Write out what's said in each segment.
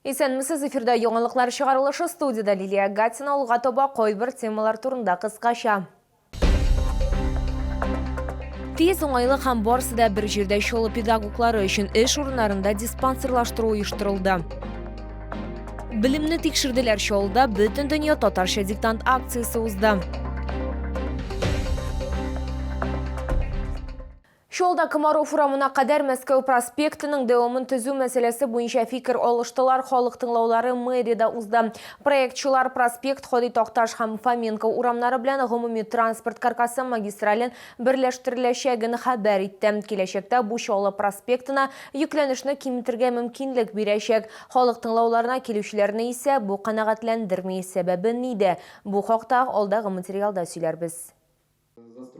Исәнмесез, эфирда яңалыклар чыгарылышы, студияда Лилия Гатина, алга таба койбір темалар турында кыскача. Тез оңайлы һәм барысы да бер җирдә шолы педагоглары өчен эш урыннарында диспансерлаштыру оештырылды. Билимне тикшерделәр шолда бөтен дөнья татарча диктант акциясе узды. Шолда Комаров урамына кадәр Мәскәү проспектының дәвамын төзү мәсьәләсе буенча фикер алыштылар, халык тыңлаулары мэриядә узды. Проектчылар проспект Ходи Токташ һәм Фоменко урамнары белән гомуми транспорт каркасы магистрален берләштереләчәген хәбәр итте. Киләчәктә бу Шолы проспектына йөкләнешне киметергә мөмкинлек бирәчәк. Халык тыңлауларына килүчеләрне исә бу канәгатьләндерми. Сәбәбе нидә? Бу хакта алдагы материалда сөйләрбез.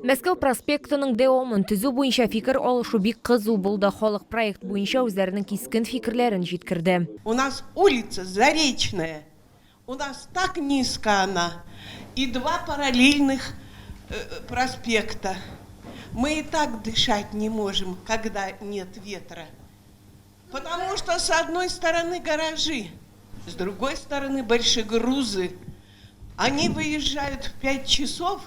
Мәскәү проспектының дәвамын төзү буенча фикер алышу бик кызу булды. Халык проект буенча үзләренең кискен фикерләрен җиткерде. У нас улица Заречная. У нас так низко она. И два параллельных проспекта. Мы и так дышать не можем, когда нет ветра. Потому что с одной стороны гаражи, с другой стороны большегрузы. Они выезжают в 5 часов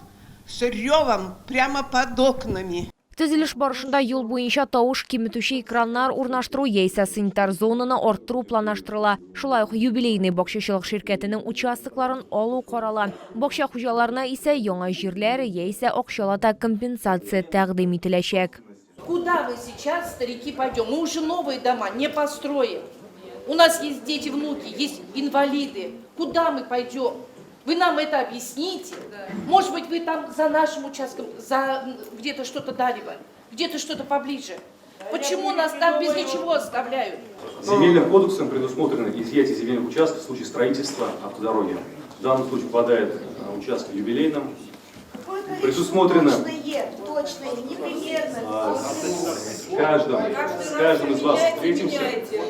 с ревом прямо под окнами. Төзелеш барышында юл буенча тавыш киметүче экраннар урнаштыру яисә санитар зонаны арттыру планлаштырыла. Шулай ук юбилейный бакчачылык ширкәтенең участокларын алу карала. Бакча хуҗаларына исә яңа җирләр яисә акчалата компенсация тәкъдим ителәчәк. Куда вы сейчас, старики, пойдем? Мы уже новые дома не построим. У нас есть дети, внуки, есть инвалиды. Куда мы пойдем? Вы нам это объясните. Может быть, вы там за нашим участком, где-то что-то дали бы, где-то что-то поближе. Почему нас там без ничего оставляют? Земельным кодексом предусмотрено изъятие земельных участков в случае строительства автодороги. В данном случае попадает участок в юбилейном. Предусмотрено точно, непримерно. С каждым из вас встретимся,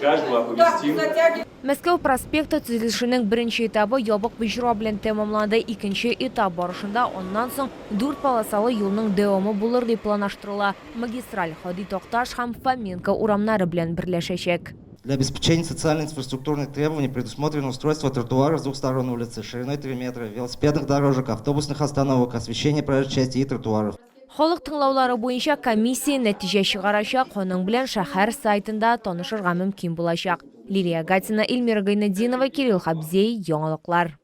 каждого оповестим. Мәскәү проспекты төзелешенең беренче этабы ябык боҗра белән тәмамланды. Икенче этап барышында оннан соң 4 полосалы юлның дәвамы булыр дип планлаштырыла. Магистраль Ходи Токташ һәм Фоменко урамнары белән берләшәчәк. Для обеспечения социально-инфраструктурных требований предусмотрено устройство тротуаров с двух сторон улицы, шириной 3 метра, велосипедных дорожек, автобусных остановок, освещение проезжей части и тротуаров. Халык тыңлаулары буенча комиссия нәтиҗә чыгарачак, аның белән шәһәр сайтында танышырга мөмкин булачак. Лилия Гатина, Эльмира Гайнетдинова, Кирилл Хабзей, яңалыклар.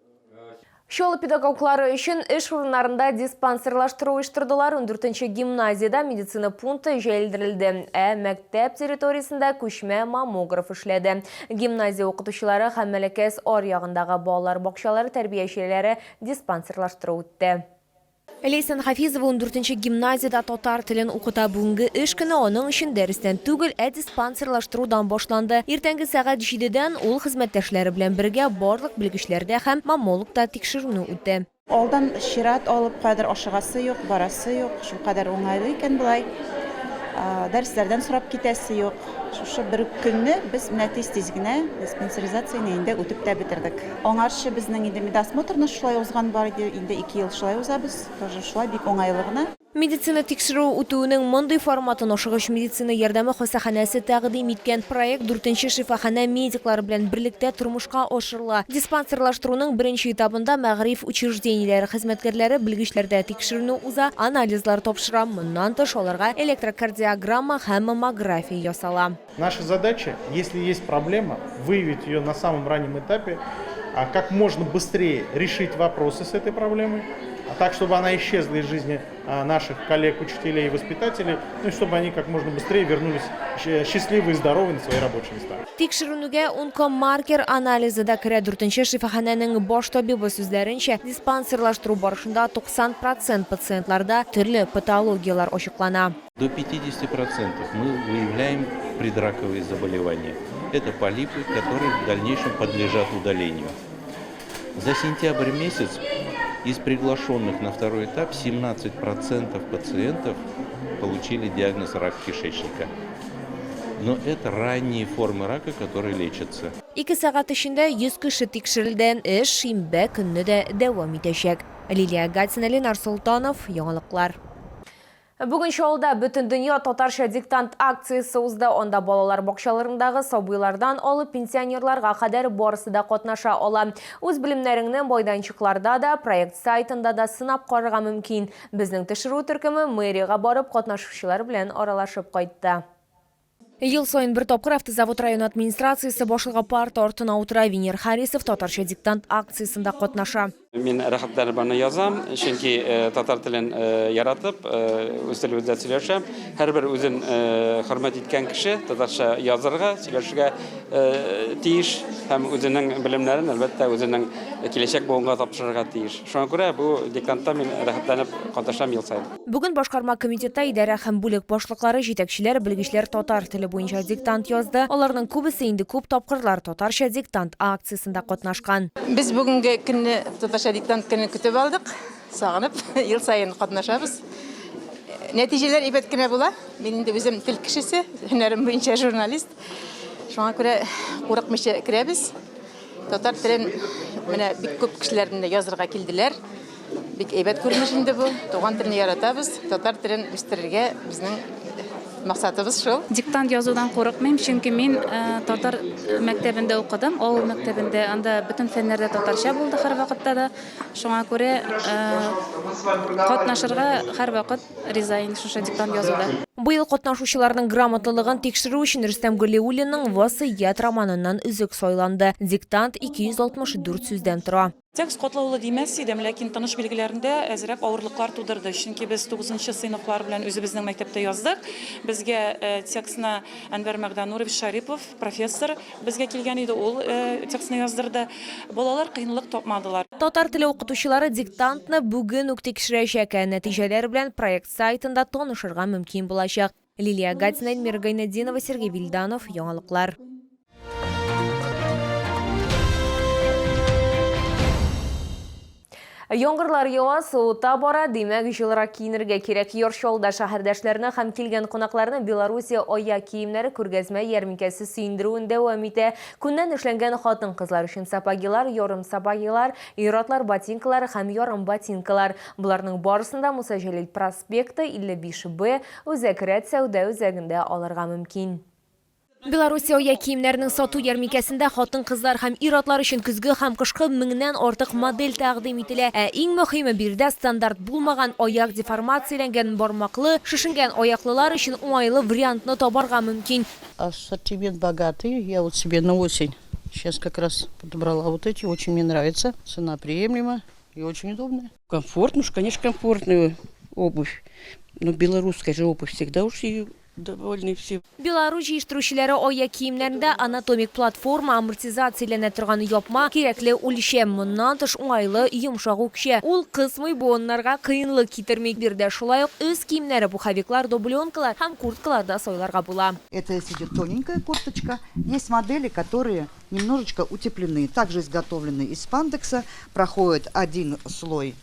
Шолы педагоглары өчен эш урыннарында диспансерлаштыру оештырдылар. 14-нче гимназияда медицина пункты җәлдерелде. Мәктәп территориясендә күчмә маммограф эшләде. Гимназия укытучылары һәм Мәләкәс аръягындагы балалар бакчалары тәрбиячеләре диспансерлаштыру үтте. Лейсан Хафизова 14-нче гимназияда татар телен укыта. Бүгенге эш көне аның өчен дәрестән түгел, диспансерлаштырудан башланды. Иртәнге сәгать 7-дән ул хезмәттәшләре белән бергә барлык белгечләрдә һәм маммологта тикшерүне үтте. Алдан чират алып, кадәр ашыгасы юк, барасы юк, шул кадәр уңайлы икән булай. Дәресләрдән сорап китәсе юк. Шушы бер көнне без менә тиз генә диспансеризацияне инде үтеп тә битердек. Аңарчы безнең инде медосмотрны шулай узган бар иде, инде 2 ел шулай узабыз. Тоже шулай бик уңайлы гына. Медицина тикшерү үтүенең мондый форматын ашыгыч медицина ярдәме хастаханәсе тәкъдим иткән проект 4-нче шифаханә медиклары белән берлектә тормышка ашырыла. Диспансерлаштыруның беренче этабында мәгъриф учреждениеләре хезмәткәрләре белгечләрдә тикшерүне уза, анализлар тапшыра. Моннан тыш аларга электрокардиограмма һәм маммография ясала. Наша задача, если есть проблема, выявить ее на самом раннем этапе, а как можно быстрее решить вопросы с этой проблемой, так, чтобы она исчезла из жизни наших коллег, учителей и воспитателей, ну и чтобы они как можно быстрее вернулись счастливые и здоровые на свои рабочие места. Тикшерүнүгә онкомаркер анализы да керә. 4-нче шифаханәнең баш табибы сүзләренчә, диспансерлаштыру барышында 90% пациентларда төрле патологиялар ачыклана. До 50% мы выявляем предраковые заболевания. Это полипы, которые в дальнейшем подлежат удалению. За сентябрь месяц из приглашенных на второй этап 17% пациентов получили диагноз рак кишечника. Но это ранние формы рака, которые лечатся. 2 сәгать эчендә 100 кеше тикшерелгән. Эш шимбә көнне дә дәвам итәчәк. Лилия Гатина, Ленар Султанов, яңалыклар. Бүгін шоуда бүтін дүния татарша диктант акциясы узды. Онда балалар бақшаларындағы сабыйлардан алып пенсионерларға қадар барысы да қатнаша ала. Өз білімлеріңнен бойданшықларда да, проект сайтында да сынап қарыға мүмкін. Біздің тішіру түркімі мэрияға барып қатнашушылар білен аралашып қайтты. Ел сайын бір топқыр автозавод район администрациясы башылға парты ортына отыра Венер Харисов татарша диктант акциясында қатнаша. Мен рахаттар барны язам, чөнки татар телен яратып, үз телебездә сөйләшәм. Һәрбер үзен хөрмәт иткән кеше татарча язарга, сөйләшергә тиеш һәм үзенең белемнәрен әлбәттә үзенең киләчәк буынга тапшырырга тиеш. Шуңа күрә бу диктантта мен рахаттанып катнашам ел сайын. Бүген башкарма комитеты идарә һәм бүлек башлыклары, җитәкчеләр, белгечләр татар теле буенча диктант язды. Аларның күбесе инде күп тапкырлар татарча диктант акциясында катнашкан. Без бүгенге көнне татарча диктант көне көтеп алдык. Сагынып, ел сайын катнашабыз. Нәтиҗәләр әйбәт кенә була. Мин инде үзем тел кешесе, һөнәрем буенча журналист. Шуңа күрә курыкмыйча керәбез. Татар телен менә бик күп кешеләрдән язырга килделәр. Бик әйбәт күренеш инде бу. Туган телне яратабыз. Татар телен үстерергә безнең максатыбыз шул. Диктант язудан курыкмыйм, чөнки мин татар мәктәбендә укыдым. Авыл мәктәбендә анда бөтен фәннәрдә татарча булды һәр вакытта да. Шуңа күрә катнашырга һәр вакыт ризаин шушы диктант язуда. Быел катнашучыларның грамоталыгын тикшерү өчен Рөстәм Галиуллинның «Васыят» романыннан үзек сайланды. Диктант 264 сүздән тора. Текст катлаулы димәс идем, ләкин таныш билгеләрендә әзрәк авырлыклар тудырды. Чөнки без 9нчы сыйныфлар белән үзебезнең мәктәптә яздык. Безгә текстны Әнвәр Мәгданурович Шарипов, профессор, безгә килгән иде, ул текстны яздырды. Балалар кыенлык тапмадылар. Татар теле укытучылары диктантны бүген үк тикшерәчәк, нәтиҗәләр белән проект сайтында танышырга мөмкин булачак. Лилия Гатина, Эльмира Гайнетдинова, Сергей Вильданов, яңалыклар. Яңгырлар ява, суыта бара, демәк җылырак киенергә кирәк. Йоршолда шәһәрдәшләрне һәм килгән кунакларны Белоруссия ая киемнәре күргәзмә ярминкәсе сөендерүен дәвам итә. Күннән эшләнгән хатын-кызлар өчен сапагилар, ярым сапагилар, иратлар, ботинкалар һәм ярым ботинкалар. Буларның барысында Муса Җәлил проспекты 55Б үзәк сәүдә үзәгендә алырга мөмкин. Белоруссия ая киемнәрнең сату ярминкәсендә хатын-кызлар һәм иратлар өчен көзге һәм кышкы 1000ннән артык модель тәкъдим ителә. Иң мөһиме бирдә стандарт булмаган аяк деформацияләнгән бармаклы, шишенгән аяклылар өчен уңайлы вариантны табарга мөмкин. Ассортимент богатый. Я вот себе на осень сейчас как раз подобрала вот эти. Очень мне нравится. Цена приемлема и очень удобная. Комфортно, конечно, комфортная обувь. Но белорусская же обувь всегда уж ее довольны все. Беларусь җыштыручылары ая киемнәрендә анатомик платформа амортизацияләнә торган япма кирәкле үлчәм, моннан тыш уңайлы йомшак үкчә. Ул кысмый буыннарга кыенлык китерми. Бирдә шулай ук үз киемнәре буховиклар, дубленкалар һәм курткаларда сойларга була. Это если идет тоненькая курточка. Есть модели, которые немножечко утеплены. Также изготовлены из спандекса. Проходит один слой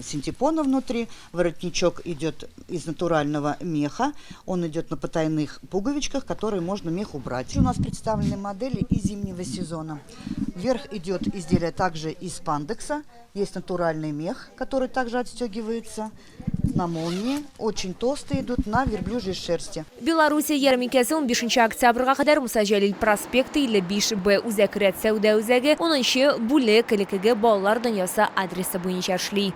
синтепона внутри. Воротничок идет из натурального меха. Он идет на потайных пуговичках, которые можно мех убрать. У нас представлены модели из зимнего сезона. Вверх идет изделие также из спандекса. Есть натуральный мех, который также отстегивается на молнии. Очень толстые идут на верблюжьей шерсти. Белоруссия ярминкәсе 15 октябрьгә кадәр Муса Җәлил проспекты 55Б үзәк сәүдә үзәге 10нчы бүлек элекеге балалар дөньясы адресы буенча эшли.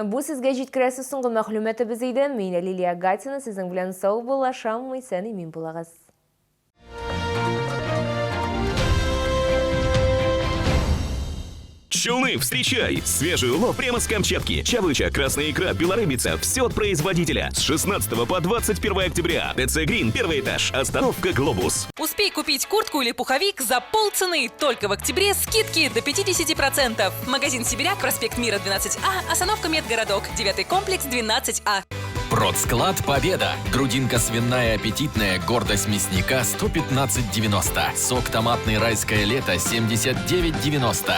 Бу сезгә җиткерәсе соңгы мәгълүматыбыз иде. Мин Лилия Гатина, сезнең белән сау булашам, исән имин булагыз. Челны, встречай! Свежий улов прямо с Камчатки. Чавыча, красная икра, белорыбица. Все от производителя. С 16 по 21 октября. ТЦ Грин, первый этаж. Остановка Глобус. Успей купить куртку или пуховик за полцены. Только в октябре скидки до 50%. Магазин Сибиряк, проспект Мира, 12А. Остановка Медгородок. 9-й комплекс, 12А. Продсклад «Победа». Грудинка свиная аппетитная, гордость мясника 115,90. Сок томатный «Райское лето» 79,90.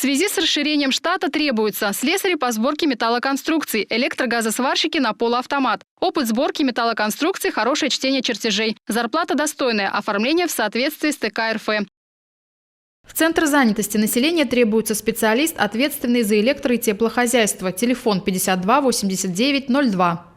связи с расширением штата требуется слесари по сборке металлоконструкций, электрогазосварщики на полуавтомат. Опыт сборки металлоконструкций, хорошее чтение чертежей. Зарплата достойная, оформление в соответствии с ТК РФ. В Центр занятости населения требуется специалист, ответственный за электро- и теплохозяйство. Телефон 52 89 02.